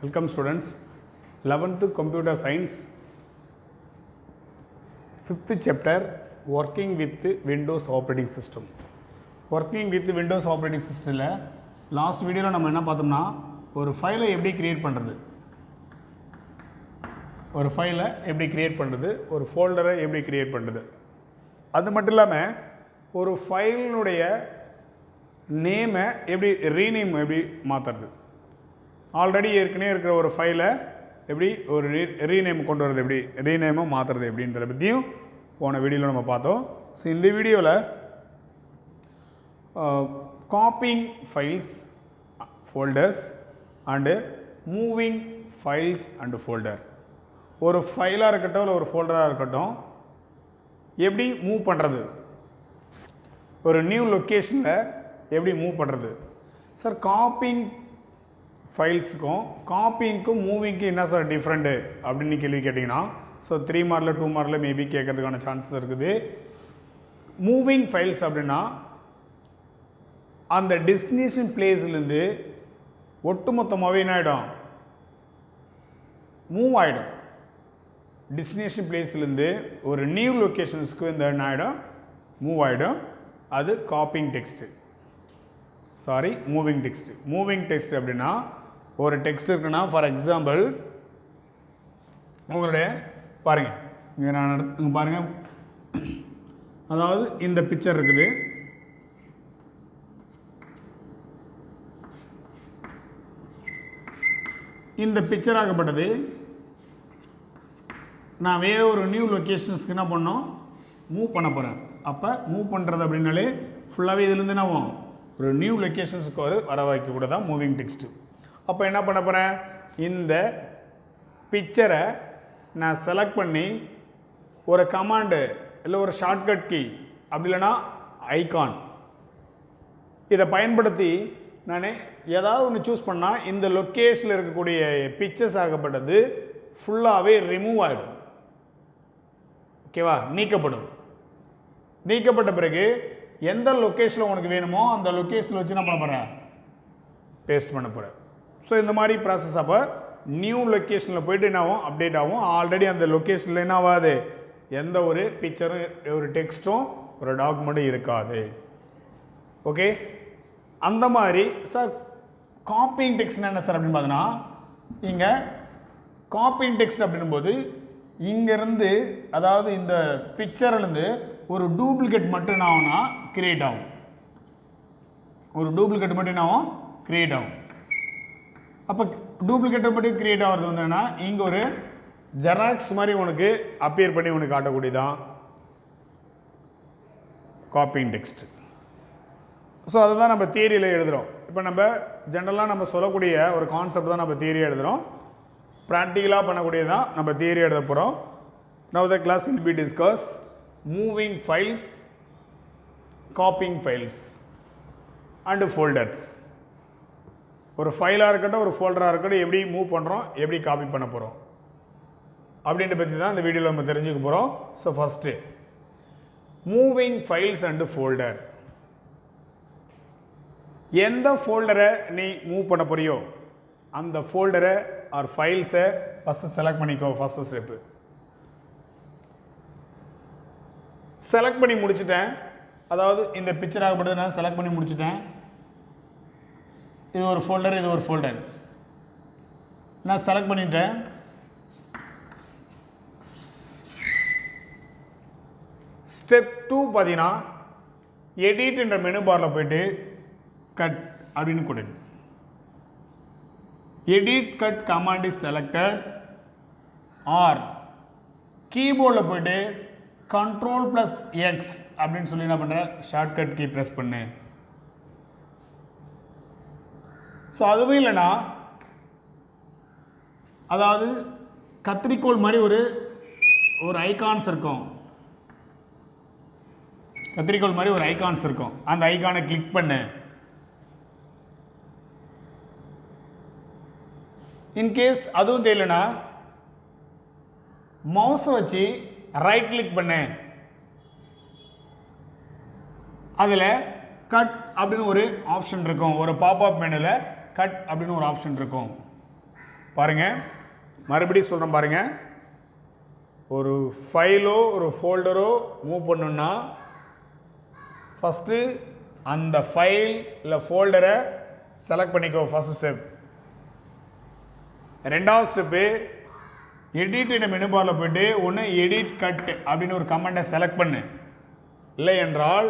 Welcome students. 11th Computer Science, 5th chapter, Working with Windows Operating System. Working with Windows Operating System la last video la நம்ம என்ன பார்த்தோம்னா ஒரு ஃபைலை எப்படி create பண்றது, ஒரு ஃபைலை எப்படி கிரியேட் பண்றது, ஒரு ஃபோல்டரை எப்படி கிரியேட் பண்றது, அது மட்டும் இல்லாமல் ஒரு ஃபைலினுடைய நேமை எப்படி ரீநேம் எப்படி மாற்றுறது, ஆல்ரெடி ஏற்கனவே இருக்கிற ஒரு ஃபைலை எப்படி ஒரு ரீநேம் கொண்டு வரது, எப்படி ரீநேமை மாற்றுறது எப்படின்றத பற்றியும் போன வீடியோவில் நம்ம பார்த்தோம். ஸோ இந்த வீடியோவில் copying files folders and moving files and folder, ஒரு ஃபைலாக இருக்கட்டும் இல்லை ஒரு ஃபோல்டராக இருக்கட்டும் எப்படி மூவ் பண்ணுறது, ஒரு நியூ லொக்கேஷனில் எப்படி மூவ் பண்ணுறது. சார் காப்பிங் ஃபைல்ஸுக்கும் காப்பிங்க்கும் மூவிங்க்கும் என்ன சார் டிஃப்ரெண்ட்டு அப்படின்னு கேள்வி கேட்டிங்கன்னா, ஸோ 3 மார்க்கில் 2 மார்க்கில் மேபி கேட்கறதுக்கான சான்சஸ் இருக்குது. மூவிங் ஃபைல்ஸ் அப்படின்னா அந்த டெஸ்டினேஷன் பிளேஸ்லேருந்து ஒட்டுமொத்தமாகவே என்ன ஆகிடும், மூவ் ஆகிடும். டெஸ்டினேஷன் பிளேஸ்லேருந்து ஒரு நியூ லொக்கேஷன்ஸ்க்கு இந்த என்ன ஆகிடும், மூவ் ஆகிடும். அது copying text, sorry moving text. Moving text அப்படின்னா ஒரு டெக்ஸ்ட் இருக்குன்னா, ஃபார் எக்ஸாம்பிள் உங்களுடைய பாருங்கள் இங்கே நான் பாருங்கள், அதாவது இந்த பிக்சர் இருக்குது, இந்த பிக்சர் ஆகப்பட்டது நான் வேறு ஒரு நியூ லொக்கேஷன்ஸ்க்கு என்ன பண்ணோம், மூவ் பண்ண போகிறேன். அப்போ மூவ் பண்ணுறது அப்படின்னாலே ஃபுல்லாகவே இதுலேருந்து என்ன ஆகும், ஒரு நியூ லொக்கேஷன்ஸுக்கு வர வைக்க கூட தான் மூவிங் டெக்ஸ்ட்டு. அப்போ என்ன பண்ண போகிறேன், இந்த பிக்சரை நான் செலக்ட் பண்ணி ஒரு கமாண்டு இல்லை ஒரு ஷார்ட்கட் கீ அப்படி இல்லைன்னா ஐகான் இதை பயன்படுத்தி நான் ஏதாவது ஒன்று சூஸ் பண்ணால் இந்த லொக்கேஷனில் இருக்கக்கூடிய பிக்சர்ஸ் ஆகப்பட்டது ஃபுல்லாகவே ரிமூவ் ஆகிடும். ஓகேவா, நீக்கப்படும். நீக்கப்பட்ட பிறகு எந்த லொக்கேஷனில் உனக்கு வேணுமோ அந்த லொக்கேஷனில் வச்சு என்ன பண்ண போகிறேன், பேஸ்ட் பண்ண போகிறேன். ஸோ இந்த மாதிரி ப்ராசஸ். அப்போ நியூ லொக்கேஷனில் போய்ட்டு என்ன ஆகும், அப்டேட் ஆகும். ஆல்ரெடி அந்த லொக்கேஷனில் என்ன ஆகாது, எந்த ஒரு பிக்சரும் ஒரு டெக்ஸ்ட்டும் ஒரு டாக்குமெண்ட்டும் இருக்காது. ஓகே, அந்த மாதிரி சார் காப்பிங் டெக்ஸ்ட்னா என்ன சார் அப்படின்னு பார்த்தோன்னா, இங்கே காப்பிங் டெக்ஸ்ட் அப்படின்போது இங்கேருந்து அதாவது இந்த பிக்சர்லேருந்து ஒரு டூப்ளிகேட் மட்டும் என்ன ஆகும்னா கிரியேட் ஆகும். ஒரு டூப்ளிகேட் மட்டும் என்ன ஆகும், கிரியேட் ஆகும். அப்போ டூப்ளிகேட் மட்டும் கிரியேட் ஆகிறது வந்து என்னன்னா, இங்கே ஒரு ஜெராக்ஸ் மாதிரி உனக்கு அப்பியர் பண்ணி உனக்கு காட்டக்கூடியதான் காப்பிங் டெக்ஸ்ட். ஸோ அதை தான் நம்ம தியரியில் எழுதுகிறோம். இப்போ நம்ம ஜென்ரலாக நம்ம சொல்லக்கூடிய ஒரு கான்செப்ட் தான் நம்ம தியரியாக எழுதுகிறோம். ப்ராக்டிக்கலாக பண்ணக்கூடியதான் நம்ம தியரி எழுத போகிறோம். Now the class will be discuss moving files, copying files and folders. ஒரு ஃபைலாக இருக்கட்டும் ஒரு ஃபோல்டராக இருக்கட்டும் எப்படி மூவ் பண்ணுறோம், எப்படி காப்பி பண்ண போகிறோம் அப்படின்ற பற்றி தான் இந்த வீடியோவில் நம்ம தெரிஞ்சுக்க போகிறோம். So first moving files and folder. எந்த ஃபோல்டரை நீ மூவ் பண்ண போறியோ அந்த ஃபோல்டரை ஆர் ஃபைல்ஸை ஃபஸ்ட்டு செலக்ட் பண்ணிக்கோ. ஃபஸ்ட்டு ஸ்டெப்பு செலக்ட் பண்ணி முடிச்சுட்டேன். அதாவது இந்த பிக்சர் ஆகப்பட்டது நான் செலக்ட் பண்ணி முடிச்சுட்டேன். இது ஒரு ஃபோல்டர், இது ஒரு ஃபோல்டர் நான் செலக்ட் பண்ணிட்டேன். ஸ்டெப் 2 பார்த்தீங்கன்னா எடிட் என்ற மெனு பாரில் போயிட்டு கட் அப்படின்னு கொடுங்க. Edit cut command is selected or கீபோர்டில் போயிட்டு Ctrl+X அப்படின்னு சொல்லி என்ன பண்ணுற, ஷார்ட்கட் கீ ப்ரெஸ் பண்ணு. ஸோ அதுவும் இல்லைன்னா அதாவது கத்திரிக்கோள் மாதிரி ஒரு ஐகான்ஸ் இருக்கும், கத்திரிக்கோள் மாதிரி ஒரு ஐகான்ஸ் இருக்கும், அந்த ஐகானை கிளிக் பண்ணு. இன்கேஸ் அதுவும் தெரியலனா மவுஸை வச்சு ரைட் கிளிக் பண்ணு, அதில் கட் அப்படின்னு ஒரு ஆப்ஷன் இருக்கும். ஒரு பாப்அப் மெனுவில் கட் அப்படின்னு ஒரு ஆப்ஷன் இருக்கும். பாருங்கள், மறுபடியும் சொல்கிறேன் பாருங்கள். ஒரு ஃபைலோ ஒரு ஃபோல்டரோ மூவ் பண்ணணுன்னா ஃபஸ்ட்டு அந்த ஃபைல் இல்லை ஃபோல்டரை செலக்ட் பண்ணிக்கோ. First step. ரெண்டாவது ஸ்டெப்பு, எடிட் இந்த மெனு பாரில் போய்ட்டு ஒன்று எடிட் கட் அப்படின்னு ஒரு கமெண்டை செலக்ட் பண்ணு. இல்லை என்றால்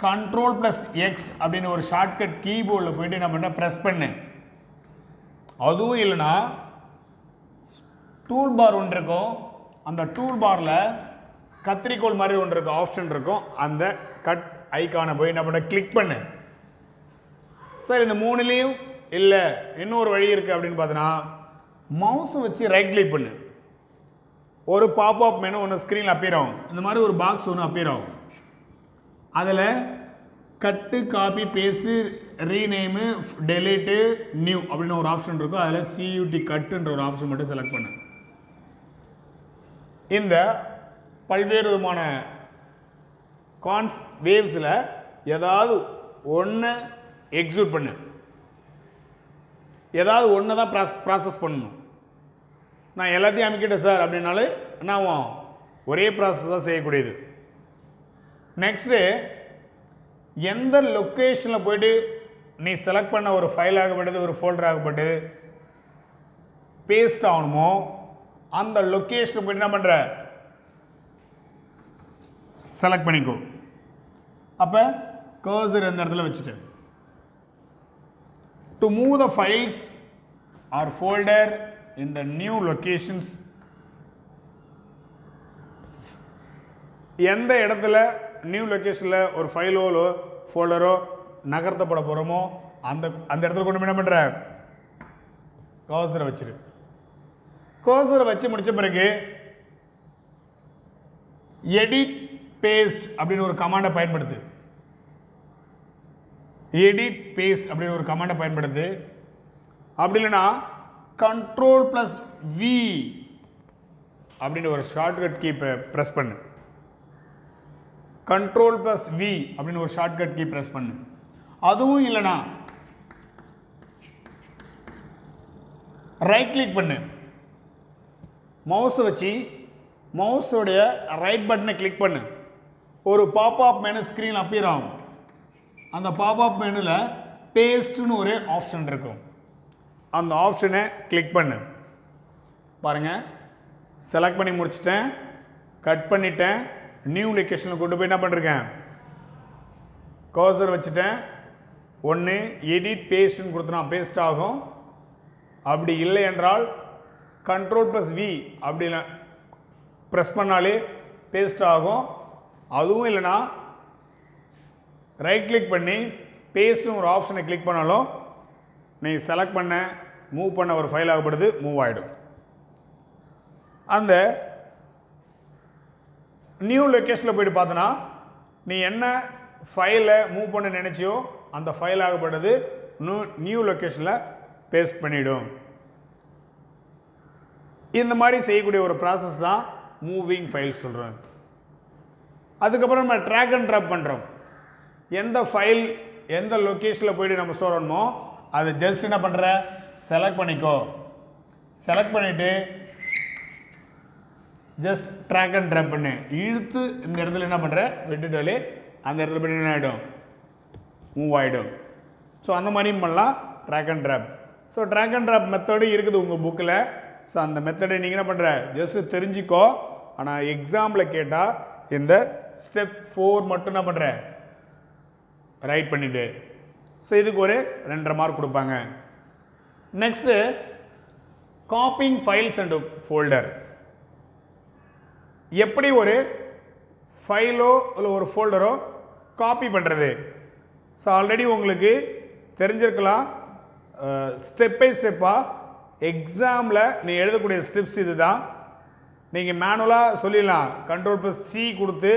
Ctrl+X அப்படின்னு ஒரு ஷார்ட்கட் கீபோர்டில் போய்ட்டு என்ன பண்ண ப்ரெஸ் பண்ணு. அதுவும் இல்லைன்னா டூல் பார் ஒன்று இருக்கும், அந்த டூல் பாரில் கத்திரிக்கோள் மாதிரி ஒன்று இருக்கும், ஆப்ஷன் இருக்கும், அந்த கட் ஐக்கானை போய் என்ன பண்ண கிளிக் பண்ணு. சார் இந்த மூணுலேயும் இல்லை இன்னொரு வழி இருக்குது அப்படின்னு பார்த்தோன்னா மவுஸை வச்சு ரைட் கிளிக் பண்ணு. ஒரு பாப்அப் மெனு ஒன்று ஸ்க்ரீனில் அப்பியர் ஆகும், இந்த மாதிரி ஒரு பாக்ஸ் ஒன்று அப்பியர் ஆகும். அதில் cut, copy, paste, rename, delete, new அப்படின்னு ஒரு ஆப்ஷன் இருக்கும். அதில் CUT கட்டுன்ற ஒரு ஆப்ஷன் மட்டும் செலக்ட் பண்ணு. இந்த பல்வேறு விதமான வேவ்ஸில் ஏதாவது ஒன்று எக்ஸிக்யூட் பண்ணு. ஏதாவது ஒன்று தான் ப்ராசஸ் பண்ணணும். நான் எல்லாத்தையும் அமைக்கிட்டேன் சார் அப்படின்னாலே நான் ஒரே ப்ராசஸ் தான் செய்யக்கூடியது. நெக்ஸ்ட்டு, எந்த லொக்கேஷனில் போய்ட்டு நீ செலக்ட் பண்ண ஒரு ஃபைல் ஆகப்பட்டது ஒரு ஃபோல்டர் ஆகப்பட்டு பேஸ்ட் ஆகணுமோ அந்த லொக்கேஷனில் போய்ட்டு என்ன பண்ணுற செலக்ட் பண்ணிக்கோ. அப்போ கர்சர் இந்த இடத்துல வச்சுட்டு to move the files or folder in the new locations, எந்த இடத்துல நியூ லொக்கேஷனில் ஒரு ஃபைலோ ஃபோல்டரோ நகர்த்தப்பட போகிறோமோ அந்த இடத்துல கொண்டு என்ன பண்ணுற கர்சரை வச்சிரு. கர்சரை வச்சு முடித்த பிறகு எடிட் பேஸ்ட் அப்படின்னு ஒரு கமாண்டை பயன்படுத்து. எடிட் பேஸ்ட் அப்படின்னு ஒரு கமாண்டை பயன்படுத்து. அப்படி இல்லைன்னா Ctrl+V அப்படின்னு ஒரு ஷார்ட்கட் கீ ப்ரெஸ் பண்ணு. Ctrl+V அப்படின்னு ஒரு ஷார்ட்கட் கீ ப்ரெஸ் பண்ணு. அதுவும் இல்லைனா ரைட் கிளிக் பண்ணு. மவுஸை வச்சு மவுஸோடைய ரைட் பட்டனை கிளிக் பண்ணு. ஒரு பாப்அப் மெனு ஸ்க்ரீன் அப்பியர் ஆகும். அந்த பாப்அப் மெனுவில் பேஸ்ட்னு ஒரு ஆப்ஷன் இருக்கும். அந்த ஆப்ஷனை கிளிக் பண்ணு. பாருங்கள், செலக்ட் பண்ணி முடிச்சிட்டேன், கட் பண்ணிட்டேன், நியூ லொக்கேஷனில் கொண்டு போய் என்ன பண்ணிருக்கேன் கர்சர் வச்சுட்டேன். ஒன்று எடிட் பேஸ்ட்னு கொடுத்தனா பேஸ்ட் ஆகும். அப்படி இல்லை என்றால் Ctrl+V அப்படி ப்ரெஸ் பண்ணாலே பேஸ்ட் ஆகும். அதுவும் இல்லைனா ரைட் கிளிக் பண்ணி பேஸ்ட்னு ஒரு ஆப்ஷனை கிளிக் பண்ணாலும் நீ செலக்ட் பண்ண மூவ் பண்ண ஒரு ஃபைல் ஆகப்படுது மூவ் ஆகிடும். அந்த நியூ லொக்கேஷனில் போய்ட்டு பார்த்தோன்னா நீ என்ன ஃபைலை மூவ் பண்ண நினச்சியோ அந்த ஃபைல் ஆகப்பட்டது நியூ லொக்கேஷனில் பேஸ்ட் பண்ணிவிடும். இந்த மாதிரி செய்யக்கூடிய ஒரு ப்ராசஸ் தான் மூவிங் ஃபைல்ஸ் சொல்கிறோம். அதுக்கப்புறம் நம்ம ட்ராக் அண்ட் ட்ராப் பண்ணுறோம். எந்த ஃபைல் எந்த லொக்கேஷனில் போய்ட்டு நம்ம ஸ்டோர் பண்ணணுமோ அதை ஜஸ்ட் என்ன பண்ணுற செலக்ட் பண்ணிக்கோ. செலக்ட் பண்ணிவிட்டு ஜஸ்ட் ட்ராக் அண்ட் ட்ராப் பண்ணு. இழுத்து இந்த இடத்துல என்ன பண்ணுற விட்டுட்டாலே அந்த இடத்துல போய்ட்டு என்ன ஆகிடும் மூவ் ஆகிடும். ஸோ அந்த மாதிரியும் பண்ணலாம் drag and drop. So drag and drop method இருக்குது உங்கள் புக்கில். ஸோ அந்த மெத்தடை நீங்கள் என்ன பண்ணுற ஜஸ்ட்டு தெரிஞ்சுக்கோ. ஆனால் எக்ஸாம்பிள் கேட்டால் இந்த ஸ்டெப் 4 மட்டும் என்ன பண்ணுற ரைட் பண்ணிவிடு. ஸோ இதுக்கு ஒரு 2.5 மார்க் கொடுப்பாங்க. Next copying files and folder. எப்படி ஒரு ஃபைலோ இல்லை ஒரு ஃபோல்டரோ காப்பி பண்ணுறது. ஸோ ஆல்ரெடி உங்களுக்கு தெரிஞ்சிருக்கலாம். ஸ்டெப் பை ஸ்டெப்பாக எக்ஸாமில் நீ எழுதக்கூடிய ஸ்டெப்ஸ் இது தான். நீங்கள் மேனுவலாக சொல்லிடலாம். Ctrl+C கொடுத்து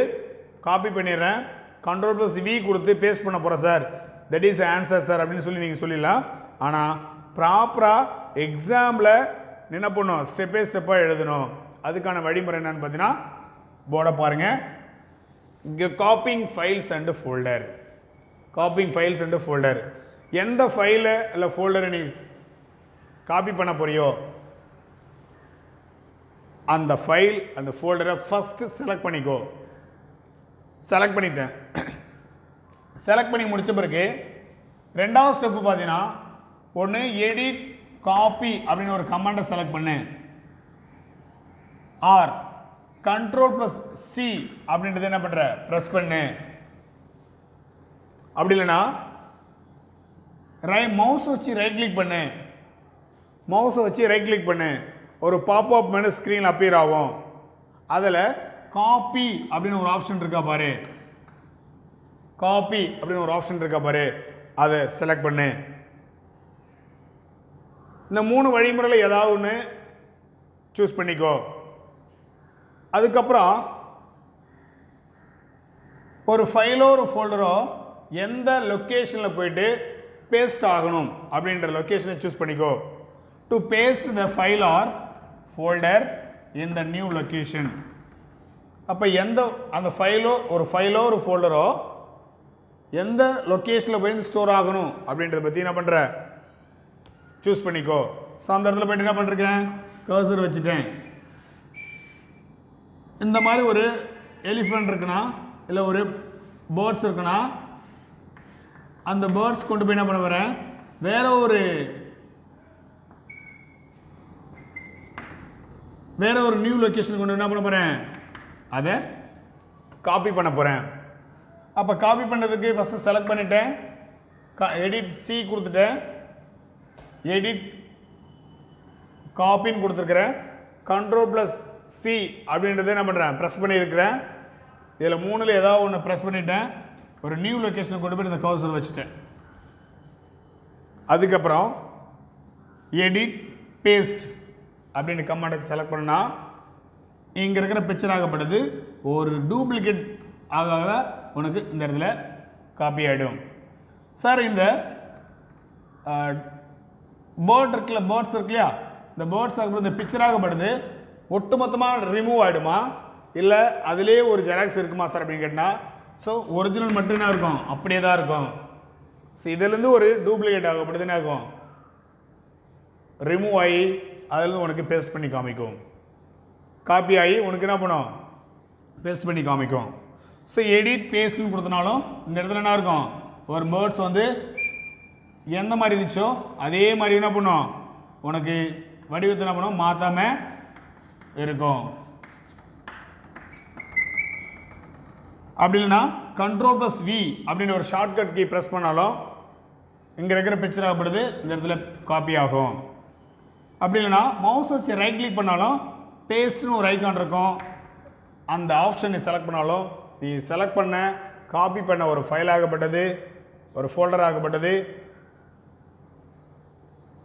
காப்பி பண்ணிடுறேன், Ctrl+V கொடுத்து பேஸ்ட் பண்ண போகிறேன் sir, that is answer sir அப்படின்னு சொல்லி நீங்கள் சொல்லிடலாம். ஆனால் ப்ராப்பராக எக்ஸாமில் என்ன பண்ணணும் ஸ்டெப் பை ஸ்டெப்பாக எழுதணும். அதுக்கான வழிமுறை என்னன்னு பார்த்தீங்கன்னா போர்டை பாருங்கள். இங்கே copying files and folder. Copying files and folder. எந்த ஃபைலை இல்லை ஃபோல்டரை நீ காப்பி பண்ண போறியோ அந்த ஃபைல் அந்த ஃபோல்டரை ஃபஸ்ட்டு செலக்ட் பண்ணிக்கோ. செலக்ட் பண்ணிட்டேன். செலக்ட் பண்ணி முடித்த பிறகு ரெண்டாவது ஸ்டெப்பு பார்த்தீங்கன்னா ஒன்று எடிட் காப்பி அப்படின்னு ஒரு கமாண்டை செலக்ட் பண்ணு, ஆர் Ctrl+C அப்படின்றது என்ன பண்ணுற ப்ரெஸ் பண்ணு. அப்படி இல்லைன்னா மவுஸ் வச்சு ரைட் கிளிக் பண்ணு. மவுஸை வச்சு ரைட் கிளிக் பண்ணு, ஒரு பாப்அப் மெனு ஸ்க்ரீன் அப்பியர் ஆகும். அதில் காப்பி அப்படின்னு ஒரு ஆப்ஷன் இருக்கா பாரு, காப்பி அப்படின்னு ஒரு ஆப்ஷன் இருக்கா பாரு, அதை செலக்ட் பண்ணு. இந்த 3 வழிமுறையில் ஏதாவது ஒன்று சூஸ் பண்ணிக்கோ. அதுக்கப்புறம் ஒரு ஃபைலோ ஒரு ஃபோல்டரோ எந்த லொக்கேஷனில் போயிட்டு பேஸ்ட் ஆகணும் அப்படின்ற லொக்கேஷனை சூஸ் பண்ணிக்கோ. To paste the file or folder in the new location. அப்போ அந்த ஃபைலோ ஒரு ஃபோல்டரோ எந்த லொக்கேஷனில் போய் ஸ்டோர் ஆகணும் அப்படின்றத பற்றி என்ன பண்ணுற சூஸ் பண்ணிக்கோ. ஸோ அந்த இடத்துல போய்ட்டு என்ன பண்ணிருக்கேன், கர்சர் வச்சுட்டேன். இந்த மாதிரி ஒரு எலிஃபண்ட் இருக்குன்னா இல்லை ஒரு பேர்ட்ஸ் இருக்குன்னா அந்த பேர்ட்ஸ் கொண்டு போய் என்ன பண்ண போகிறேன், வேற ஒரு நியூ லொக்கேஷன் கொண்டு என்ன பண்ண போகிறேன், அதை காப்பி பண்ண போகிறேன். அப்போ காப்பி பண்ணுறதுக்கு ஃபஸ்ட்டு செலக்ட் பண்ணிட்டேன், எடிட் சி கொடுத்துட்டேன், எடிட் காப்பின்னு கொடுத்துருக்குறேன், Ctrl+C அப்படின்றத என்ன பண்ணுறேன் ப்ரெஸ் பண்ணியிருக்கிறேன். இதில் 3ல் ஏதாவது ஒன்று ப்ரெஸ் பண்ணிட்டேன், ஒரு நியூ லொக்கேஷனை கொண்டு போய் இந்த கர்சர் வச்சுட்டேன். அதுக்கப்புறம் எடிட் பேஸ்ட் அப்படின்னு கமாண்டை செலக்ட் பண்ணால் இங்கே இருக்கிற பிக்சர் ஆகப்படுது ஒரு டூப்ளிகேட் ஆக உனக்கு இந்த இடத்துல காப்பி ஆகிடும். சார் இந்த பேர்ட்ஸ் இருக்கு இல்லையா, இந்த பேர்ட்ஸ் ஆகப்படுது இந்த பிக்சர் ஆகப்படுது ஒட்டுமொத்தமாக ரிமூவ் ஆகிடுமா இல்லை அதிலே ஒரு ஜெராக்ஸ் இருக்குமா சார் அப்படின்னு கேட்டால், ஸோ ஒரிஜினல் மட்டும் என்ன இருக்கும் அப்படியே தான் இருக்கும். ஸோ இதிலேருந்து ஒரு டூப்ளிகேட் ஆகப்படுது என்ன ஆகும், ரிமூவ் ஆகி அதிலேருந்து உனக்கு பேஸ்ட் பண்ணி காமிக்கும். காப்பி ஆகி உனக்கு என்ன பண்ணும் பேஸ்ட் பண்ணி காமிக்கும். ஸோ எடிட் பேஸ்ட்னு கொடுத்தனாலும் இந்த இடத்துல என்ன இருக்கும், ஒரு பேர்ட்ஸ் வந்து எந்த மாதிரி இருந்துச்சோ அதே மாதிரி என்ன பண்ணும் உனக்கு வடிவத்தை என்ன பண்ணும் மாற்றாமல் இருக்கும். அப்படி இல்லைன்னா Ctrl+V அப்படின்னு ஒரு ஷார்ட்கட் கீ ப்ரெஸ் பண்ணாலும் இங்கே இருக்கிற பிக்சர் ஆகப்படுது இந்த இடத்துல காப்பி ஆகும். அப்படி இல்லைன்னா மவுஸ் வச்சு ரைட் கிளிக் பண்ணாலும் பேஸ்ட்னு ஒரு ஐக்கான் இருக்கும், அந்த ஆப்ஷனை செலக்ட் பண்ணாலும் நீ செலக்ட் பண்ண காப்பி பண்ண ஒரு ஃபைல் ஆகப்பட்டது ஒரு ஃபோல்டர் ஆகப்பட்டது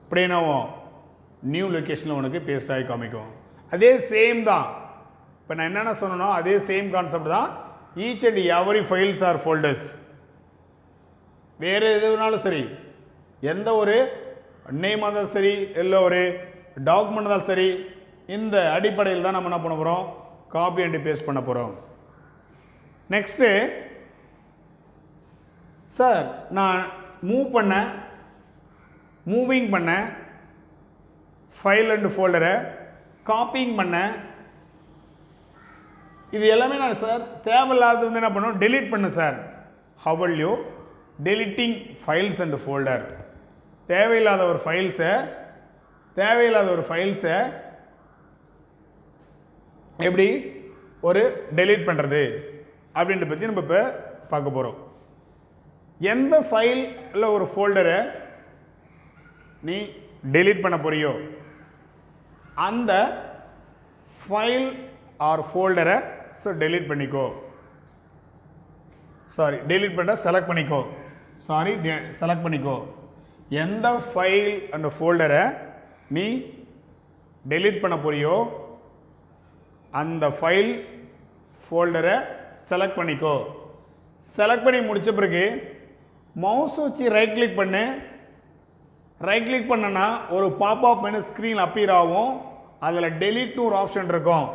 அப்படின்னாவும் நியூ லொக்கேஷனில் உனக்கு பேஸ்ட் ஆகி காமிக்கும். அதே சேம் தான். இப்போ நான் என்னென்ன சொன்னனோ அதே சேம் கான்செப்ட் தான். Each and every files are folders. வேறு எதுனாலும் சரி, எந்த ஒரு நேம் இருந்தாலும் சரி இல்லை ஒரு டாக்குமெண்ட் இருந்தாலும் சரி, இந்த அடிப்படையில் தான் நம்ம என்ன பண்ண போகிறோம், காப்பி அண்ட் பேஸ்ட் பண்ண போகிறோம். நெக்ஸ்ட்டு சார் நான் மூவிங் பண்ண ஃபைல் அண்ட் ஃபோல்டரை காப்பிங் பண்ண, இது எல்லாமே நான் சார் தேவையில்லாதது வந்து என்ன பண்ணணும் டெலீட் பண்ணு sir. how will you deleting files and folder. தேவையில்லாத ஒரு ஃபைல்ஸை எப்படி ஒரு டெலீட் பண்ணுறது அப்படின்றத பற்றி நம்ம இப்போ பார்க்க போகிறோம். எந்த ஃபைல் இல்லை ஒரு ஃபோல்டரை நீ டெலீட் பண்ண போறியோ அந்த ஃபைல் ஆர் ஃபோல்டரை டெலீட் பண்ணிக்கோ. டெலீட் பண்ண செலக்ட் பண்ணிக்கோ. எந்த ஃபைல் அந்த ஃபோல்டரை நீ டெலீட் பண்ண போறியோ அந்த ஃபைல் ஃபோல்டரை செலக்ட் பண்ணிக்கோ. செலக்ட் பண்ணி முடித்த பிறகு மவுஸ் வச்சு ரைட் கிளிக் பண்ணு. ரைட் கிளிக் பண்ணனா ஒரு பாப்அப் மெனு ஸ்க்ரீன் அப்பியர் ஆகும். அதில் டெலீட்னு ஒரு ஆப்ஷன் இருக்கும்.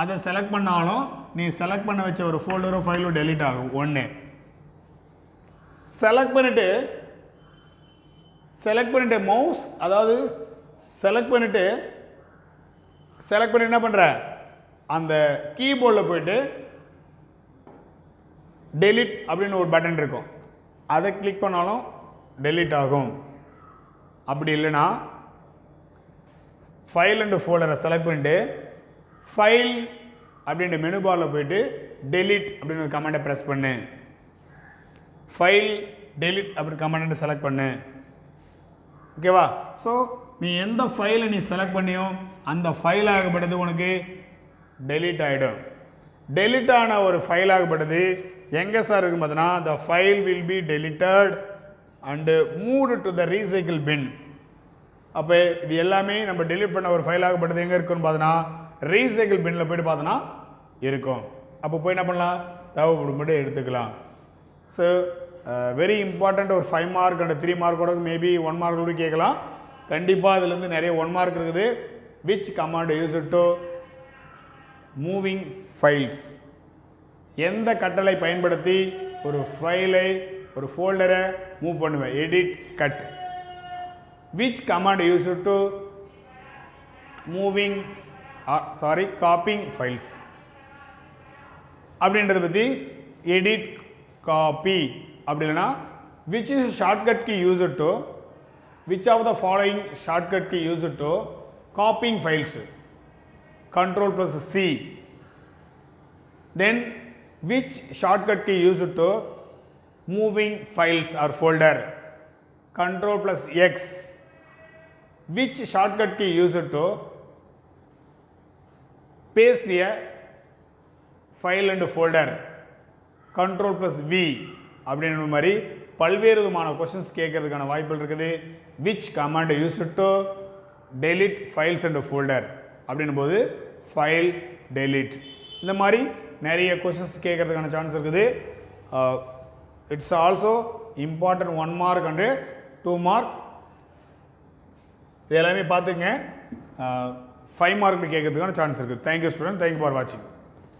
அதை செலக்ட் பண்ணாலும் நீ செலக்ட் பண்ண வச்ச ஒரு ஃபோல்டரோ ஃபைலோ டெலீட் ஆகும். ஒன்று செலக்ட் பண்ணிட்டு மவுஸ், அதாவது செலக்ட் பண்ணிட்டு என்ன பண்ணுற, அந்த கீபோர்டில் போயிட்டு டெலிட் அப்படின்னு ஒரு பட்டன் இருக்கும், அதை கிளிக் பண்ணாலும் டெலிட் ஆகும். அப்படி இல்லைன்னா ஃபைல் அண்ட் ஃபோல்டரை செலக்ட் பண்ணிட்டு ஃபைல் அப்படின்ற மெனு பாரில் போயிட்டு டெலிட் அப்படின்னு ஒரு கமெண்டை ப்ரெஸ் பண்ணு. ஃபைல் டெலிட் அப்படி கமெண்ட் செலக்ட் பண்ணு. ஓகேவா? ஸோ நீ எந்த ஃபைலை நீ செலக்ட் பண்ணியோ அந்த ஃபைல் ஆகப்பட்டது உனக்கு டெலிட் ஆகிடும். டெலிட் ஆன ஒரு ஃபைல் ஆகப்பட்டது எங்கே சார் இருக்கும் பார்த்தீங்கன்னா, the file will be deleted and moved to the recycle bin. அப்போ இது எல்லாமே நம்ம டெலிட் பண்ண ஒரு ஃபைல் ஆகப்பட்டது எங்கே இருக்குன்னு பார்த்தோன்னா ரீசைக்கிள் பின்னில் போய்ட்டு பார்த்தோன்னா இருக்கும். அப்போ போய் என்ன பண்ணலாம், தேவைப்படும் மட்டும் எடுத்துக்கலாம். So very important. ஒரு 5 மார்க் அண்ட் 3 மார்க்கோட மேபி 1 மார்க் கூட கேட்கலாம். கண்டிப்பாக இதுலேருந்து நிறைய 1 மார்க் இருக்குது. Which command use to moving files, எந்த கட்டளை பயன்படுத்தி ஒரு ஃபைலை ஒரு ஃபோல்டரை மூவ் பண்ணுவேன், edit cut. Which command use to moving copying files அப்படின்றத பற்றி எடிட் காப்பி. அப்படி இல்லைனா which is shortcut key use to, which of the following shortcut key use to copying files, Control plus C. Then which shortcut key used to moving files or folder, Control plus X. Which shortcut key used to paste a file and folder, Control plus V. அப்படின்ற மாதிரி பல்வேறு விதமான questions கேட்கறதுக்கான வாய்ப்புகள் இருக்குது. Which command use to delete files and folder அப்படின்னும் போது file delete. இந்த மாதிரி நிறைய கொஸ்டின்ஸ் கேட்கறதுக்கான சான்ஸ் இருக்குது. It's also important 1 mark and 2 mark. இது எல்லாமே பார்த்துங்க. 5 மார்க் கேட்கறதுக்கான சான்ஸ் இருக்குது. தேங்க்யூ ஸ்டூடெண்ட், தேங்க்யூ ஃபார் வாட்சிங்.